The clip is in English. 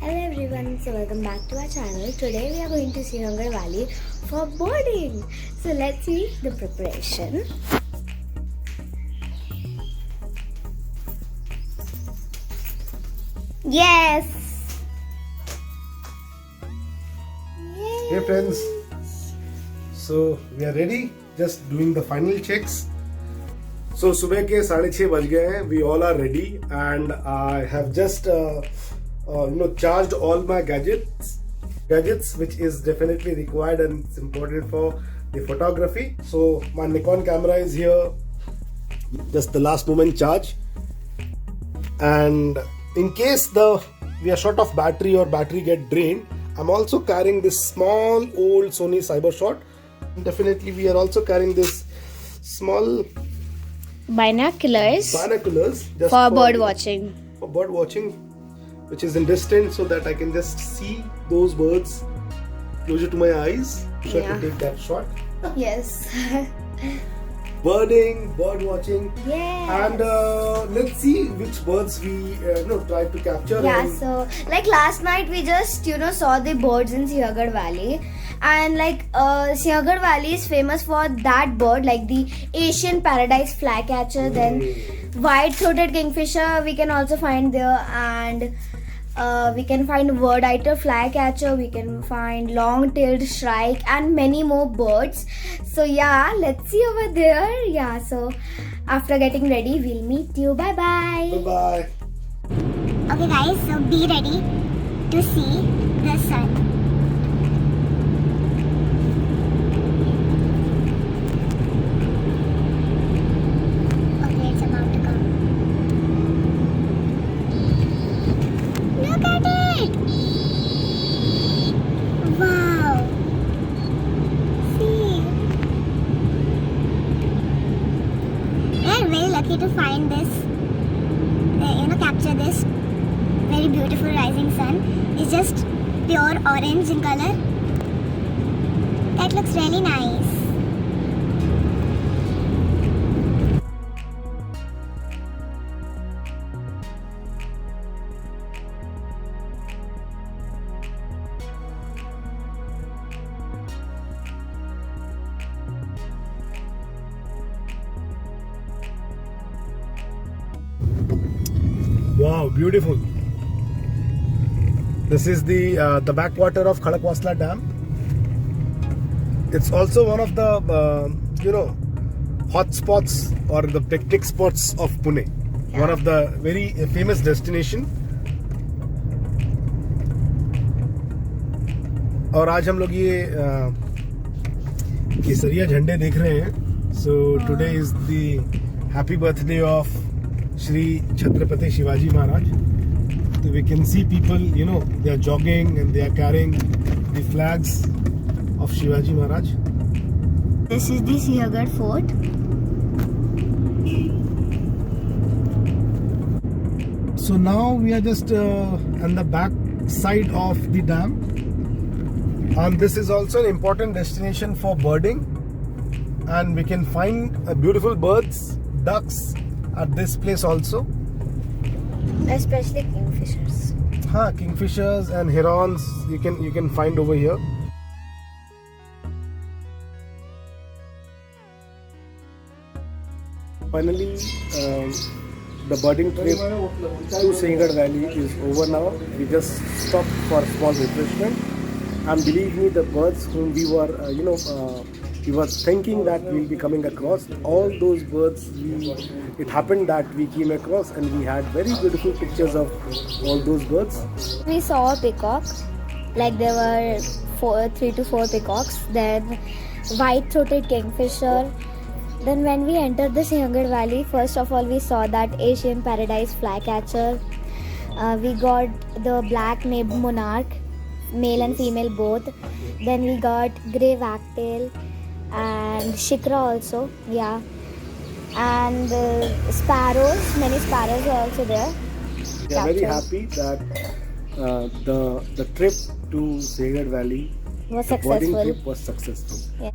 Hello everyone, so welcome back to our channel. Today we are going to Sinhagad Valley for boarding. So let's see the preparation. Yes! Yay. Hey friends, so we are ready, just doing the final checks. So सुबह के 6:30 बज गए हैं. We all are ready and I have just charged all my gadgets which is definitely required and it's important for the photography. So my Nikon camera is here, just the last moment charge, and in case we are short of battery or battery get drained, I'm also carrying this small old Sony Cybershot. Definitely we are also carrying this small Binoculars just for bird watching. For bird watching, which is in distance, so that I can just see those birds closer to my eyes. So I can take that shot. Yes. Birding, bird watching. Yes. And let's see which birds we try to capture. Yeah, so like last night we just saw the birds in Sinhagad Valley, and like Sinhagad Valley is famous for that bird, like the Asian paradise flycatcher. Then white-throated kingfisher we can also find there, and we can find word-eater flycatcher, we can find long-tailed shrike and many more birds. So yeah, let's see over there. Yeah, so after getting ready we'll meet you. Bye bye. Bye bye. Okay guys, so be ready to see the sun. Okay, it's about to come. Look at it! Wow! See? We are very lucky to find this, capture this very beautiful rising sun. It's just pure orange in color. That looks really nice. Wow, beautiful. This is the backwater of Khadakwasla Dam. It's also one of the hot spots or the picnic spots of Pune. Yeah. One of the very famous destination. और आज हम लोग ये केसरिया झंडे देख रहे हैं. So today is the happy birthday of Shri Chhatrapati Shivaji Maharaj. So we can see people, they are jogging and they are carrying the flags of Shivaji Maharaj. This is the Sinhagad Fort. So now we are just on the back side of the dam, and this is also an important destination for birding, and we can find beautiful birds, ducks at this place also. Especially kingfishers. Kingfishers and herons you can find over here. Finally, the birding trip to Sinhagad Valley is over now. We just stopped for a small refreshment, and believe me, the birds whom we were we were thinking that we'll be coming across, all those birds, it happened that we came across, and we had very beautiful pictures of all those birds. We saw a peacock, like there were 3 to 4 peacocks, then white-throated kingfisher. Then when we entered the Sinhagad Valley, first of all we saw that Asian paradise flycatcher. We got the black-nabbed monarch, male and female both. Then we got grey wagtail and shikra also, yeah. And sparrows, many sparrows are also there. We are very happy that the trip to Sinhagad Valley, Was the birding successful. trip was successful. Yeah.